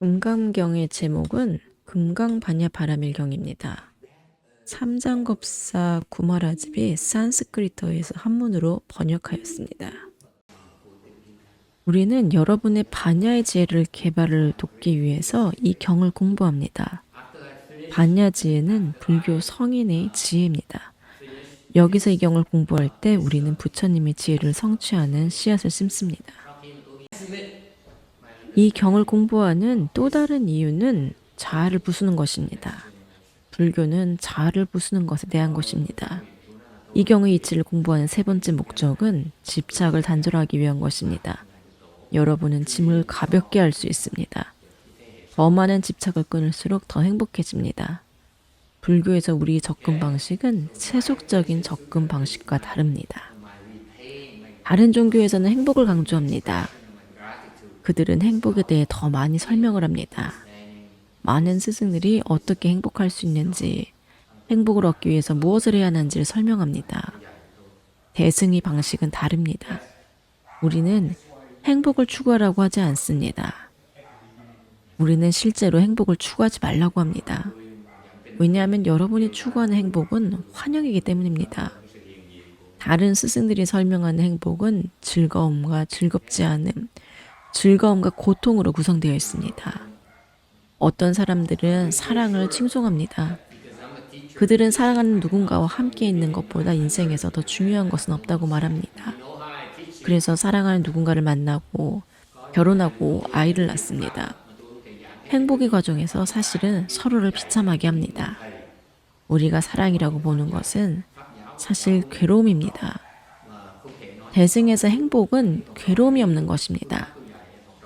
금강경의 제목은 금강반야바라밀경입니다. 삼장겁사 구마라집이 산스크리트어에서 한문으로 번역하였습니다. 우리는 여러분의 반야의 지혜를 개발을 돕기 위해서 이 경을 공부합니다. 반야 지혜는 불교 성인의 지혜입니다. 여기서 이 경을 공부할 때 우리는 부처님의 지혜를 성취하는 씨앗을 심습니다. 이 경을 공부하는 또 다른 이유는 자아를 부수는 것입니다. 불교는 자아를 부수는 것에 대한 것입니다. 이 경의 이치를 공부하는 세 번째 목적은 집착을 단절하기 위한 것입니다. 여러분은 짐을 가볍게 할 수 있습니다. 더 많은 집착을 끊을수록 더 행복해집니다. 불교에서 우리 접근 방식은 세속적인 접근 방식과 다릅니다. 다른 종교에서는 행복을 강조합니다. 그들은 행복에 대해 더 많이 설명을 합니다. 많은 스승들이 어떻게 행복할 수 있는지, 행복을 얻기 위해서 무엇을 해야 하는지를 설명합니다. 대승의 방식은 다릅니다. 우리는 행복을 추구하라고 하지 않습니다. 우리는 실제로 행복을 추구하지 말라고 합니다. 왜냐하면 여러분이 추구하는 행복은 환영이기 때문입니다. 다른 스승들이 설명하는 행복은 즐거움과 즐겁지 않음, 즐거움과 고통으로 구성되어 있습니다. 어떤 사람들은 사랑을 칭송합니다. 그들은 사랑하는 누군가와 함께 있는 것보다 인생에서 더 중요한 것은 없다고 말합니다. 그래서 사랑하는 누군가를 만나고 결혼하고 아이를 낳습니다. 행복의 과정에서 사실은 서로를 비참하게 합니다. 우리가 사랑이라고 보는 것은 사실 괴로움입니다. 대승에서 행복은 괴로움이 없는 것입니다.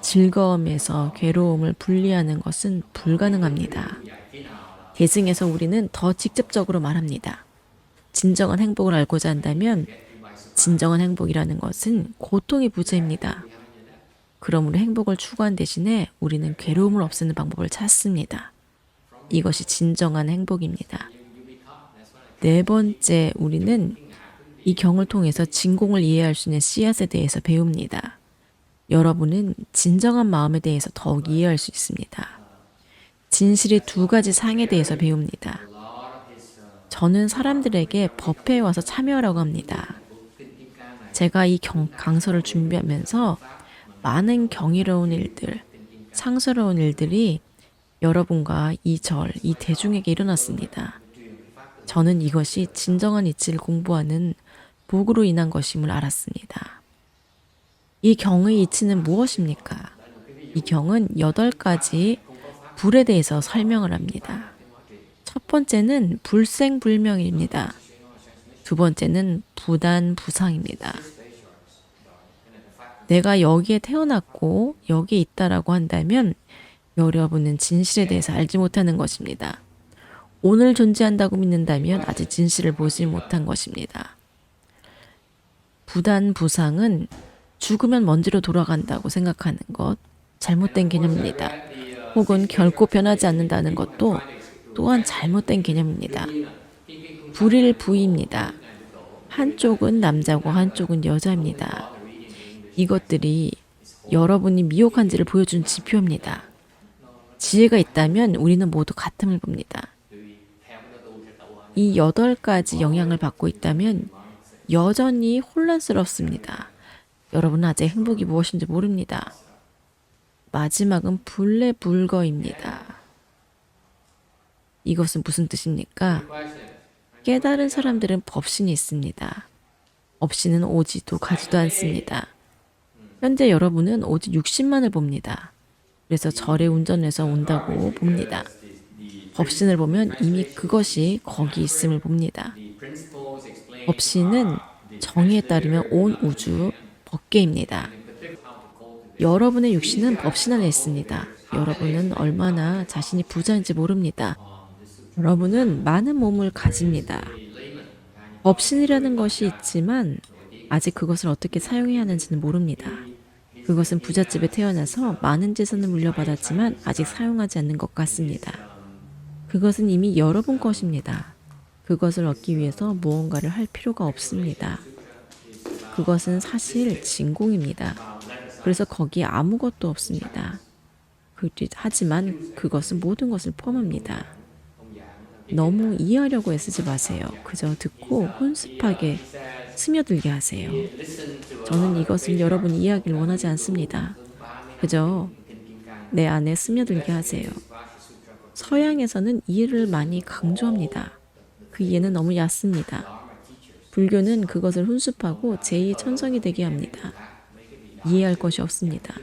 즐거움에서 괴로움을 분리하는 것은 불가능합니다. 대승에서 우리는 더 직접적으로 말합니다. 진정한 행복을 알고자 한다면 진정한 행복이라는 것은 고통의 부재입니다. 그러므로 행복을 추구한 대신에 우리는 괴로움을 없애는 방법을 찾습니다. 이것이 진정한 행복입니다. 네 번째, 우리는 이 경을 통해서 진공을 이해할 수 있는 씨앗에 대해서 배웁니다. 여러분은 진정한 마음에 대해서 더욱 이해할 수 있습니다. 진실의 두 가지 상에 대해서 배웁니다. 저는 사람들에게 법회에 와서 참여하라고 합니다. 제가 이 강서를 준비하면서 많은 경이로운 일들, 상스러운 일들이 여러분과 이 대중에게 일어났습니다. 저는 이것이 진정한 이치를 공부하는 복으로 인한 것임을 알았습니다. 이 경의 이치는 무엇입니까? 이 경은 8가지 불에 대해서 설명을 합니다. 첫 번째는 불생불명입니다. 두 번째는 부단부상입니다. 내가 여기에 태어났고 여기에 있다라고 한다면 여러분은 진실에 대해서 알지 못하는 것입니다. 오늘 존재한다고 믿는다면 아직 진실을 보지 못한 것입니다. 부단부상은 죽으면 먼지로 돌아간다고 생각하는 것, 잘못된 개념입니다. 혹은 결코 변하지 않는다는 것도 또한 잘못된 개념입니다. 불일부입니다. 한쪽은 남자고 한쪽은 여자입니다. 이것들이 여러분이 미혹한지를 보여준 지표입니다. 지혜가 있다면 우리는 모두 같음을 봅니다. 이 8가지 영향을 받고 있다면 여전히 혼란스럽습니다. 여러분은 아직 행복이 무엇인지 모릅니다. 마지막은 불례불거입니다. 이것은 무슨 뜻입니까? 깨달은 사람들은 법신이 있습니다. 업신은 오지도 가지도 않습니다. 현재 여러분은 오직 육신만을 봅니다. 그래서 절에 운전해서 온다고 봅니다. 법신을 보면 이미 그것이 거기 있음을 봅니다. 법신은 정의에 따르면 온 우주 법계입니다. 여러분의 육신은 법신 안에 있습니다. 여러분은 얼마나 자신이 부자인지 모릅니다. 여러분은 많은 몸을 가집니다. 법신이라는 것이 있지만 아직 그것을 어떻게 사용해야 하는지는 모릅니다. 그것은 부잣집에 태어나서 많은 재산을 물려받았지만 아직 사용하지 않는 것 같습니다. 그것은 이미 여러분 것입니다. 그것을 얻기 위해서 무언가를 할 필요가 없습니다. 그것은 사실 진공입니다. 그래서 거기에 아무것도 없습니다. 하지만 그것은 모든 것을 포함합니다. 너무 이해하려고 애쓰지 마세요. 그저 듣고 혼습하게 스며들게 하세요. 저는 이것을 여러분이 이해하길 원하지 않습니다. 그저 내 안에 스며들게 하세요. 서양에서는 이해를 많이 강조합니다. 그 이해는 너무 얕습니다. 불교는 그것을 훈습하고 제2천성이 되게 합니다. 이해할 것이 없습니다.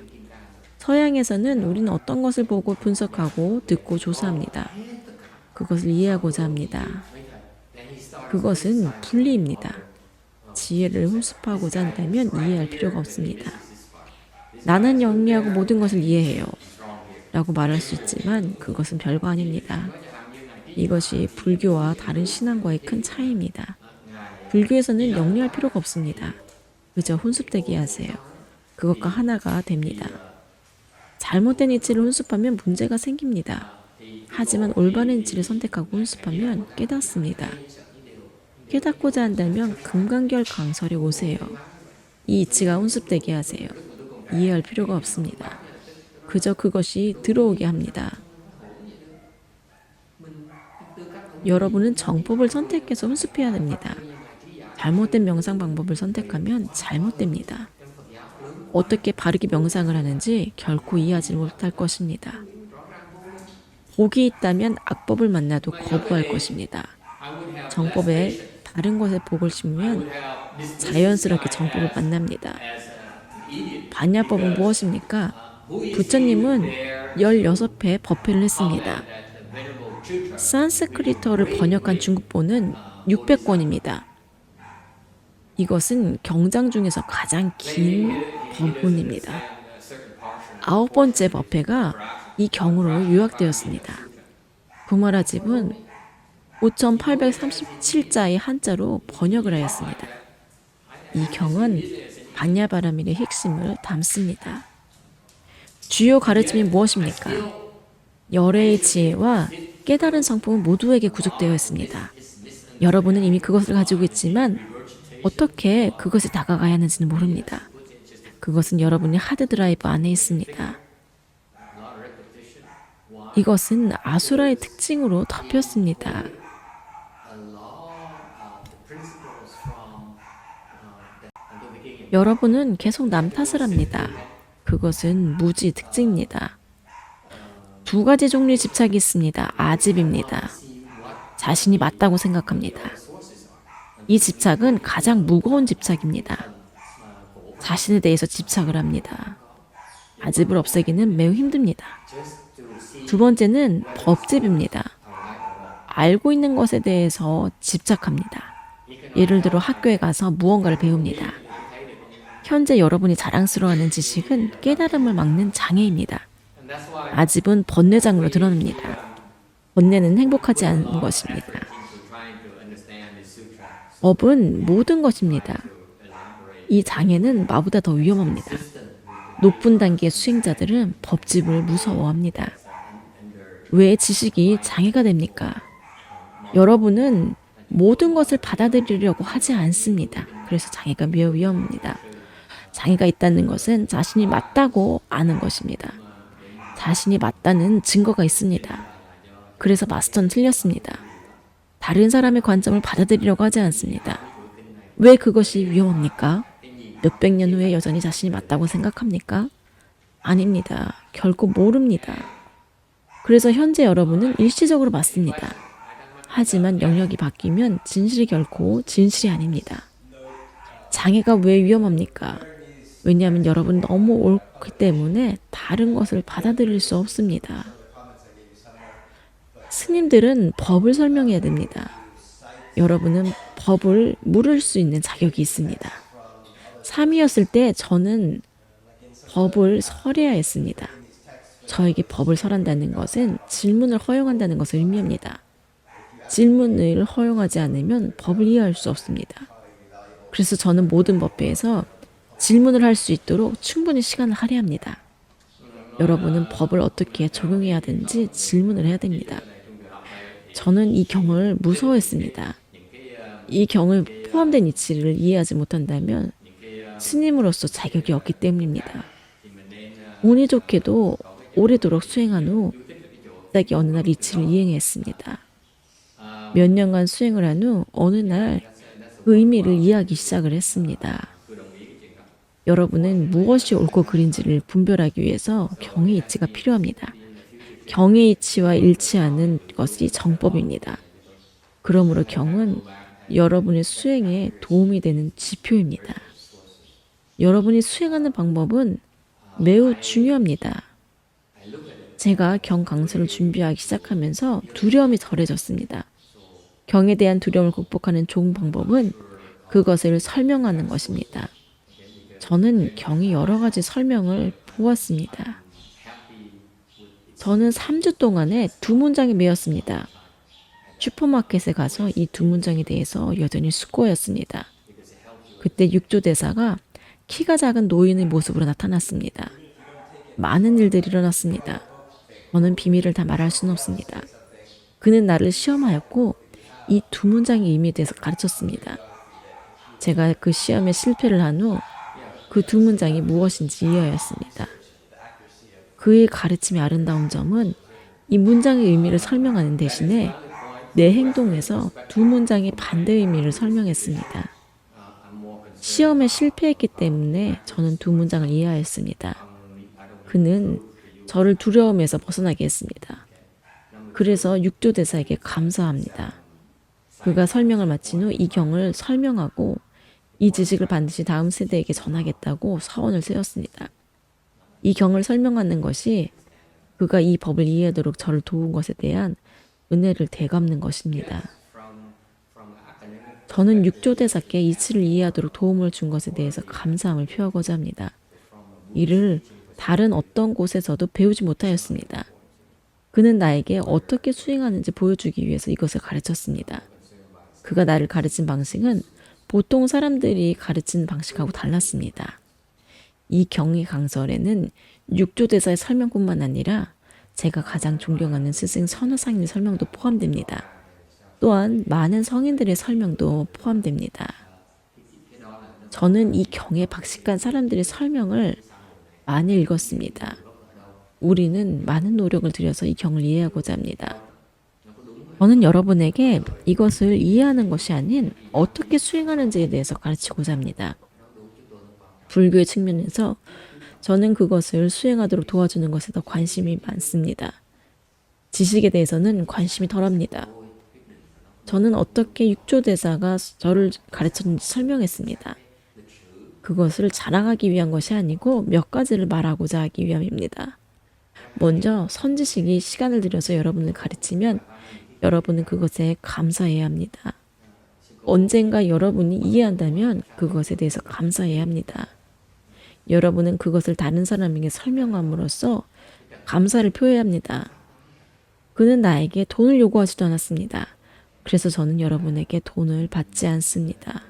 서양에서는 우리는 어떤 것을 보고 분석하고 듣고 조사합니다. 그것을 이해하고자 합니다. 그것은 분리입니다. 지혜를 훈습하고자 한다면 이해할 필요가 없습니다. 나는 영리하고 모든 것을 이해해요. 라고 말할 수 있지만 그것은 별거 아닙니다. 이것이 불교와 다른 신앙과의 큰 차이입니다. 불교에서는 영리할 필요가 없습니다. 그저 혼습되게 하세요. 그것과 하나가 됩니다. 잘못된 이치를 혼습하면 문제가 생깁니다. 하지만 올바른 이치를 선택하고 혼습하면 깨닫습니다. 깨닫고자 한다면 금강결 강설에 오세요. 이 이치가 혼습되게 하세요. 이해할 필요가 없습니다. 그저 그것이 들어오게 합니다. 여러분은 정법을 선택해서 혼습해야 됩니다. 잘못된 명상 방법을 선택하면 잘못됩니다. 어떻게 바르게 명상을 하는지 결코 이해하지 못할 것입니다. 복이 있다면 악법을 만나도 거부할 것입니다. 정법에 다른 것에 복을 심으면 자연스럽게 정법을 만납니다. 반야법은 무엇입니까? 부처님은 16회 법회를 했습니다. 산스크리트어를 번역한 중국보는 600권입니다. 이것은 경장 중에서 가장 긴 법문입니다. 9번째 법회가 이 경으로 요약되었습니다. 구마라집은 5837자의 한자로 번역을 하였습니다. 이 경은 반야바라밀의 핵심을 담습니다. 주요 가르침이 무엇입니까? 열애의 지혜와 깨달은 성품은 모두에게 구족되어 있습니다. 여러분은 이미 그것을 가지고 있지만 어떻게 그것에 다가가야 하는지는 모릅니다. 그것은 여러분의 하드드라이브 안에 있습니다. 이것은 아수라의 특징으로 덮였습니다. 여러분은 계속 남 탓을 합니다. 그것은 무지 특징입니다. 두 가지 종류의 집착이 있습니다. 아집입니다. 자신이 맞다고 생각합니다. 이 집착은 가장 무거운 집착입니다. 자신에 대해서 집착을 합니다. 아집을 없애기는 매우 힘듭니다. 두 번째는 법집입니다. 알고 있는 것에 대해서 집착합니다. 예를 들어 학교에 가서 무언가를 배웁니다. 현재 여러분이 자랑스러워하는 지식은 깨달음을 막는 장애입니다. 아집은 번뇌장으로 드러납니다. 번뇌는 행복하지 않은 것입니다. 법은 모든 것입니다. 이 장애는 마보다 더 위험합니다. 높은 단계의 수행자들은 법집을 무서워합니다. 왜 지식이 장애가 됩니까? 여러분은 모든 것을 받아들이려고 하지 않습니다. 그래서 장애가 매우 위험합니다. 장애가 있다는 것은 자신이 맞다고 아는 것입니다. 자신이 맞다는 증거가 있습니다. 그래서 마스터는 틀렸습니다. 다른 사람의 관점을 받아들이려고 하지 않습니다. 왜 그것이 위험합니까? 몇백 년 후에 여전히 자신이 맞다고 생각합니까? 아닙니다. 결코 모릅니다. 그래서 현재 여러분은 일시적으로 맞습니다. 하지만 영역이 바뀌면 진실이 결코 진실이 아닙니다. 장애가 왜 위험합니까? 왜냐하면 여러분 너무 옳기 때문에 다른 것을 받아들일 수 없습니다. 스님들은 법을 설명해야 됩니다. 여러분은 법을 물을 수 있는 자격이 있습니다. 3이었을 때 저는 법을 설해야 했습니다. 저에게 법을 설한다는 것은 질문을 허용한다는 것을 의미합니다. 질문을 허용하지 않으면 법을 이해할 수 없습니다. 그래서 저는 모든 법회에서 질문을 할 수 있도록 충분히 시간을 할애합니다. 여러분은 법을 어떻게 적용해야 하든지 질문을 해야 됩니다. 저는 이 경을 무서워했습니다. 이 경을 포함된 이치를 이해하지 못한다면 스님으로서 자격이 없기 때문입니다. 운이 좋게도 오래도록 수행한 후 갑자기 어느 날 이치를 이행했습니다. 몇 년간 수행을 한 후 어느 날 그 의미를 이해하기 시작을 했습니다. 여러분은 무엇이 옳고 그른지를 분별하기 위해서 경의 이치가 필요합니다. 경의 이치와 일치하는 것이 정법입니다. 그러므로 경은 여러분의 수행에 도움이 되는 지표입니다. 여러분이 수행하는 방법은 매우 중요합니다. 제가 경 강서를 준비하기 시작하면서 두려움이 덜해졌습니다. 경에 대한 두려움을 극복하는 좋은 방법은 그것을 설명하는 것입니다. 저는 경의 여러 가지 설명을 보았습니다. 저는 3주 동안에 2문장이 매였습니다. 슈퍼마켓에 가서 이 2문장에 대해서 여전히 숙고였습니다. 그때 육조 대사가 키가 작은 노인의 모습으로 나타났습니다. 많은 일들이 일어났습니다. 저는 비밀을 다 말할 수는 없습니다. 그는 나를 시험하였고 이 2문장의 의미에 대해서 가르쳤습니다. 제가 그 시험에 실패를 한 후 그 2문장이 무엇인지 이해하였습니다. 그의 가르침의 아름다운 점은 이 문장의 의미를 설명하는 대신에 내 행동에서 2문장의 반대 의미를 설명했습니다. 시험에 실패했기 때문에 저는 2문장을 이해하였습니다. 그는 저를 두려움에서 벗어나게 했습니다. 그래서 육조 대사에게 감사합니다. 그가 설명을 마친 후 이 경을 설명하고 이 지식을 반드시 다음 세대에게 전하겠다고 서원을 세웠습니다. 이 경을 설명하는 것이 그가 이 법을 이해하도록 저를 도운 것에 대한 은혜를 되갚는 것입니다. 저는 육조 대사께 이치를 이해하도록 도움을 준 것에 대해서 감사함을 표하고자 합니다. 이를 다른 어떤 곳에서도 배우지 못하였습니다. 그는 나에게 어떻게 수행하는지 보여주기 위해서 이것을 가르쳤습니다. 그가 나를 가르친 방식은 보통 사람들이 가르치는 방식하고 달랐습니다. 이 경의 강설에는 육조 대사의 설명뿐만 아니라 제가 가장 존경하는 스승 선화상인의 설명도 포함됩니다. 또한 많은 성인들의 설명도 포함됩니다. 저는 이 경에 박식한 사람들의 설명을 많이 읽었습니다. 우리는 많은 노력을 들여서 이 경을 이해하고자 합니다. 저는 여러분에게 이것을 이해하는 것이 아닌 어떻게 수행하는지에 대해서 가르치고자 합니다. 불교의 측면에서 저는 그것을 수행하도록 도와주는 것에 더 관심이 많습니다. 지식에 대해서는 관심이 덜합니다. 저는 어떻게 육조 대사가 저를 가르쳤는지 설명했습니다. 그것을 자랑하기 위한 것이 아니고 몇 가지를 말하고자 하기 위함입니다. 먼저 선지식이 시간을 들여서 여러분을 가르치면 여러분은 그것에 감사해야 합니다. 언젠가 여러분이 이해한다면 그것에 대해서 감사해야 합니다. 여러분은 그것을 다른 사람에게 설명함으로써 감사를 표해야 합니다. 그는 나에게 돈을 요구하지도 않았습니다. 그래서 저는 여러분에게 돈을 받지 않습니다.